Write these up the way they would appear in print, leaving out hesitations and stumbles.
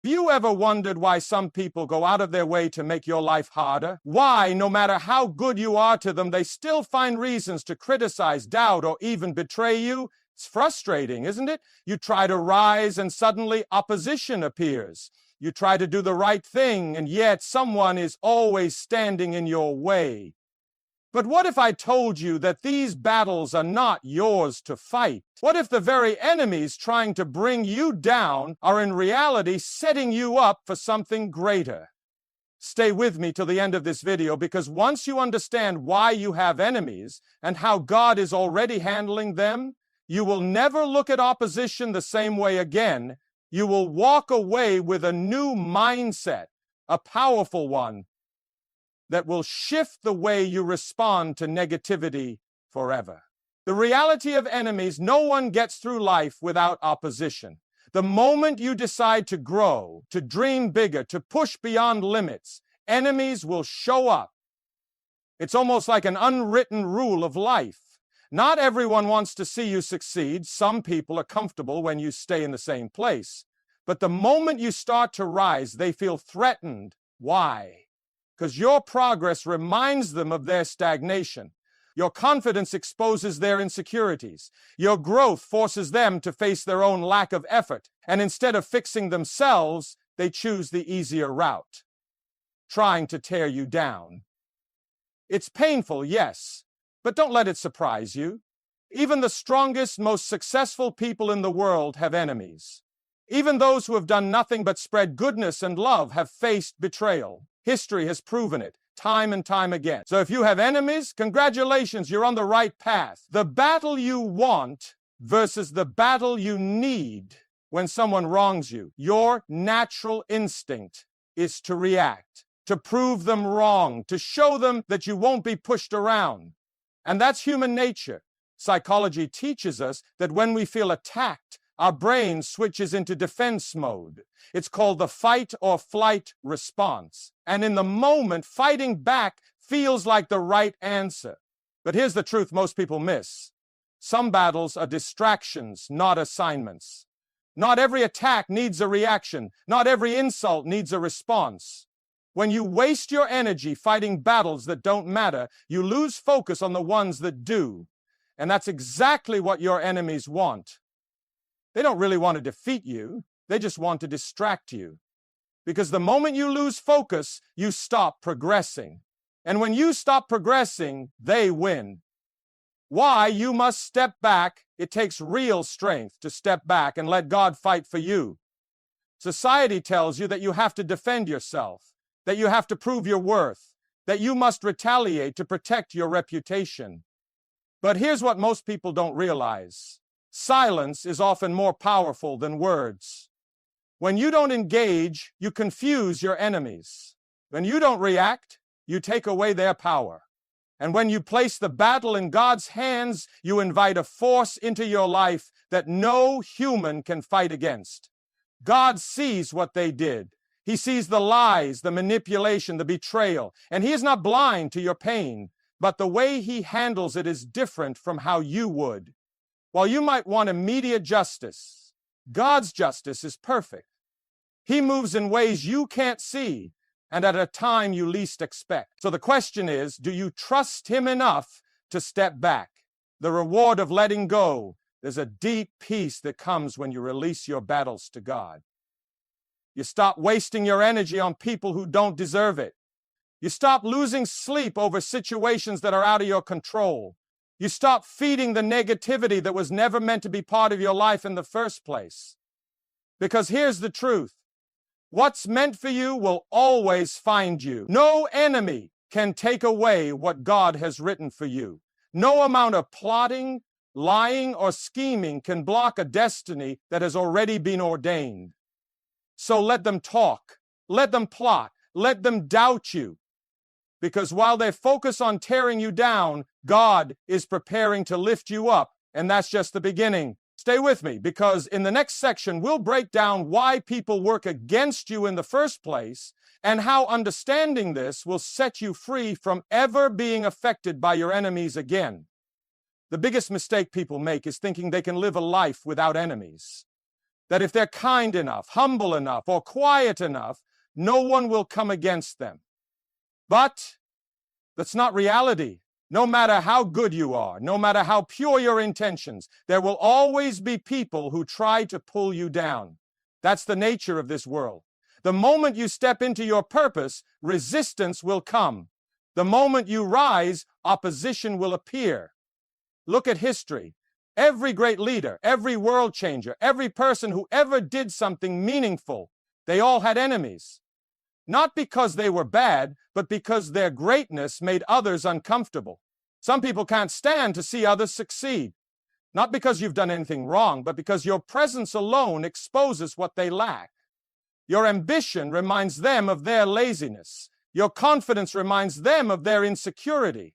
Have you ever wondered why some people go out of their way to make your life harder? Why, no matter how good you are to them, they still find reasons to criticize, doubt, or even betray you? It's frustrating, isn't it? You try to rise and suddenly opposition appears. You try to do the right thing, and yet someone is always standing in your way. But what if I told you that these battles are not yours to fight? What if the very enemies trying to bring you down are in reality setting you up for something greater? Stay with me till the end of this video, because once you understand why you have enemies and how God is already handling them, you will never look at opposition the same way again. You will walk away with a new mindset, a powerful one, that will shift the way you respond to negativity forever. The reality of enemies: no one gets through life without opposition. The moment you decide to grow, to dream bigger, to push beyond limits, enemies will show up. It's almost like an unwritten rule of life. Not everyone wants to see you succeed. Some people are comfortable when you stay in the same place. But the moment you start to rise, they feel threatened. Why? Because your progress reminds them of their stagnation. Your confidence exposes their insecurities. Your growth forces them to face their own lack of effort. And instead of fixing themselves, they choose the easier route, trying to tear you down. It's painful, yes, but don't let it surprise you. Even the strongest, most successful people in the world have enemies. Even those who have done nothing but spread goodness and love have faced betrayal. History has proven it time and time again. So if you have enemies, congratulations, you're on the right path. The battle you want versus the battle you need when someone wrongs you. Your natural instinct is to react, to prove them wrong, to show them that you won't be pushed around. And that's human nature. Psychology teaches us that when we feel attacked, our brain switches into defense mode. It's called the fight or flight response. And in the moment, fighting back feels like the right answer. But here's the truth most people miss. Some battles are distractions, not assignments. Not every attack needs a reaction. Not every insult needs a response. When you waste your energy fighting battles that don't matter, you lose focus on the ones that do. And that's exactly what your enemies want. They don't really want to defeat you. They just want to distract you. Because the moment you lose focus, you stop progressing. And when you stop progressing, they win. Why? You must step back. It takes real strength to step back and let God fight for you. Society tells you that you have to defend yourself, that you have to prove your worth, that you must retaliate to protect your reputation. But here's what most people don't realize. Silence is often more powerful than words. When you don't engage, you confuse your enemies. When you don't react, you take away their power. And when you place the battle in God's hands, you invite a force into your life that no human can fight against. God sees what they did. He sees the lies, the manipulation, the betrayal, and He is not blind to your pain, but the way He handles it is different from how you would. While you might want immediate justice, God's justice is perfect. He moves in ways you can't see and at a time you least expect. So the question is, do you trust Him enough to step back? The reward of letting go, there's a deep peace that comes when you release your battles to God. You stop wasting your energy on people who don't deserve it. You stop losing sleep over situations that are out of your control. You stop feeding the negativity that was never meant to be part of your life in the first place. Because here's the truth. What's meant for you will always find you. No enemy can take away what God has written for you. No amount of plotting, lying, or scheming can block a destiny that has already been ordained. So let them talk. Let them plot. Let them doubt you. Because while they focus on tearing you down, God is preparing to lift you up, and that's just the beginning. Stay with me, because in the next section, we'll break down why people work against you in the first place, and how understanding this will set you free from ever being affected by your enemies again. The biggest mistake people make is thinking they can live a life without enemies. that if they're kind enough, humble enough, or quiet enough, no one will come against them. But that's not reality. No matter how good you are, no matter how pure your intentions, there will always be people who try to pull you down. That's the nature of this world. The moment you step into your purpose, resistance will come. The moment you rise, opposition will appear. Look at history. Every great leader, every world changer, every person who ever did something meaningful, they all had enemies. Not because they were bad, but because their greatness made others uncomfortable. Some people can't stand to see others succeed. Not because you've done anything wrong, but because your presence alone exposes what they lack. Your ambition reminds them of their laziness. Your confidence reminds them of their insecurity.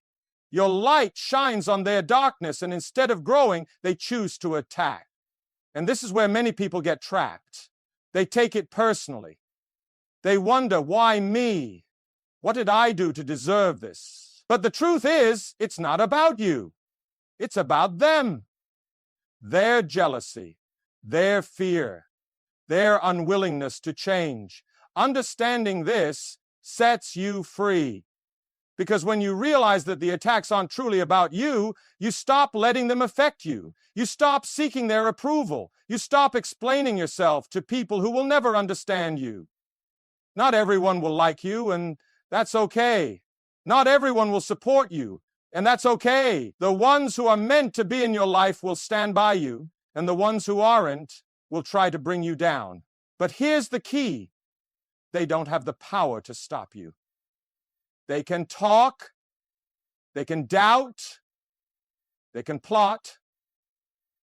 Your light shines on their darkness, and instead of growing, they choose to attack. And this is where many people get trapped. They take it personally. They wonder, why me? What did I do to deserve this? But the truth is, it's not about you. It's about them. Their jealousy, their fear, their unwillingness to change. Understanding this sets you free. Because when you realize that the attacks aren't truly about you, you stop letting them affect you. You stop seeking their approval. You stop explaining yourself to people who will never understand you. Not everyone will like you, and that's okay. Not everyone will support you, and that's okay. The ones who are meant to be in your life will stand by you, and the ones who aren't will try to bring you down. But here's the key. They don't have the power to stop you. They can talk, they can doubt, they can plot,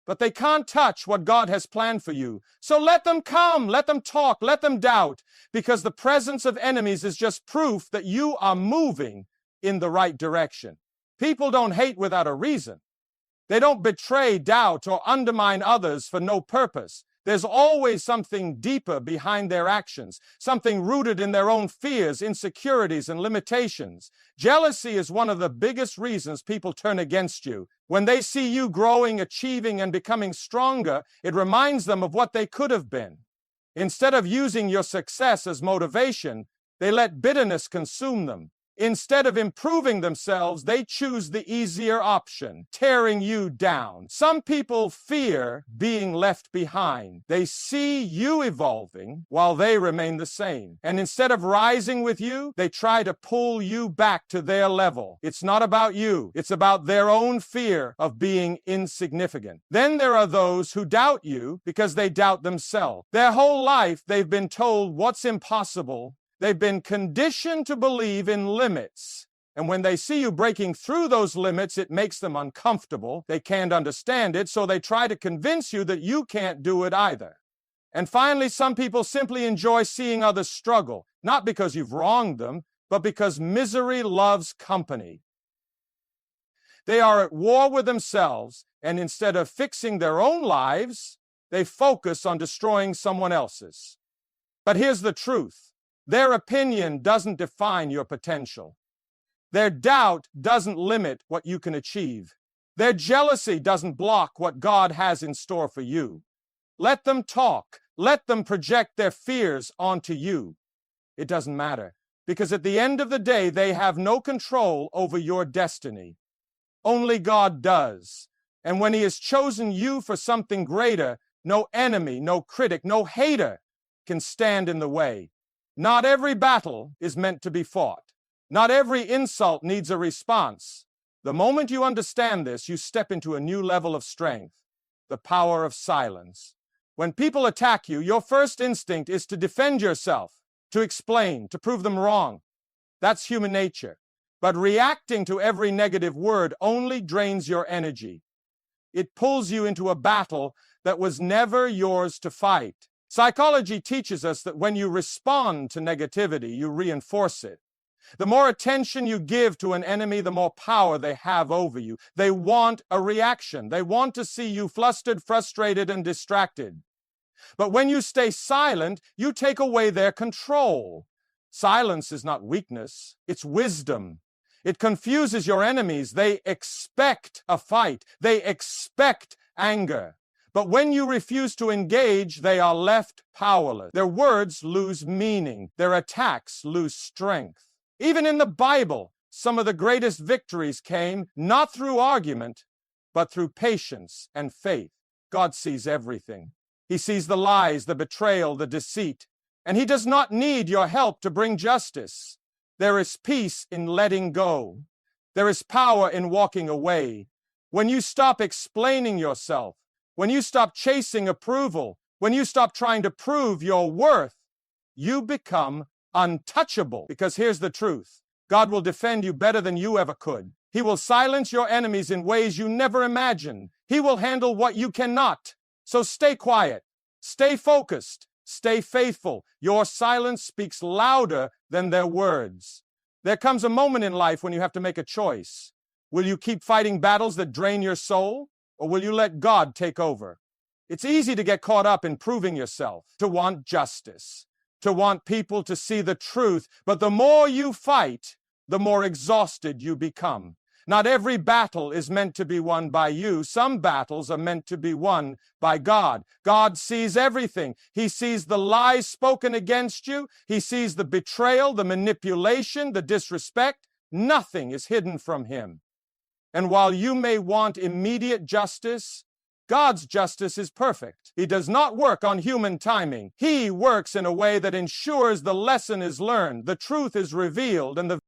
but they can't touch what God has planned for you. So let them come, let them talk, let them doubt, because the presence of enemies is just proof that you are moving in the right direction. People don't hate without a reason. They don't betray, doubt, or undermine others for no purpose. There's always something deeper behind their actions, something rooted in their own fears, insecurities, and limitations. Jealousy is one of the biggest reasons people turn against you. When they see you growing, achieving, and becoming stronger, it reminds them of what they could have been. Instead of using your success as motivation, they let bitterness consume them. Instead of improving themselves, they choose the easier option, tearing you down. Some people fear being left behind. They see you evolving while they remain the same. And instead of rising with you, they try to pull you back to their level. It's not about you. It's about their own fear of being insignificant. Then there are those who doubt you because they doubt themselves. Their whole life, they've been told what's impossible. They've been conditioned to believe in limits. And when they see you breaking through those limits, it makes them uncomfortable. They can't understand it, so they try to convince you that you can't do it either. And finally, some people simply enjoy seeing others struggle, not because you've wronged them, but because misery loves company. They are at war with themselves, and instead of fixing their own lives, they focus on destroying someone else's. But here's the truth. Their opinion doesn't define your potential. Their doubt doesn't limit what you can achieve. Their jealousy doesn't block what God has in store for you. Let them talk. Let them project their fears onto you. It doesn't matter, because at the end of the day, they have no control over your destiny. Only God does. And when He has chosen you for something greater, no enemy, no critic, no hater can stand in the way. Not every battle is meant to be fought. Not every insult needs a response. The moment you understand this, you step into a new level of strength, the power of silence. When people attack you, your first instinct is to defend yourself, to explain, to prove them wrong. That's human nature. But reacting to every negative word only drains your energy. It pulls you into a battle that was never yours to fight. Psychology teaches us that when you respond to negativity, you reinforce it. The more attention you give to an enemy, the more power they have over you. They want a reaction. They want to see you flustered, frustrated, and distracted. But when you stay silent, you take away their control. Silence is not weakness, it's wisdom. It confuses your enemies. They expect a fight. They expect anger. But when you refuse to engage, they are left powerless. Their words lose meaning. Their attacks lose strength. Even in the Bible, some of the greatest victories came not through argument, but through patience and faith. God sees everything. He sees the lies, the betrayal, the deceit, and He does not need your help to bring justice. There is peace in letting go. There is power in walking away. When you stop explaining yourself, when you stop chasing approval, when you stop trying to prove your worth, you become untouchable. Because here's the truth. God will defend you better than you ever could. He will silence your enemies in ways you never imagined. He will handle what you cannot. So stay quiet, stay focused, stay faithful. Your silence speaks louder than their words. There comes a moment in life when you have to make a choice. Will you keep fighting battles that drain your soul, or will you let God take over? It's easy to get caught up in proving yourself, to want justice, to want people to see the truth, but the more you fight, the more exhausted you become. Not every battle is meant to be won by you. Some battles are meant to be won by God. God sees everything. He sees the lies spoken against you. He sees the betrayal, the manipulation, the disrespect. Nothing is hidden from Him. And while you may want immediate justice, God's justice is perfect. He does not work on human timing. He works in a way that ensures the lesson is learned, the truth is revealed, and the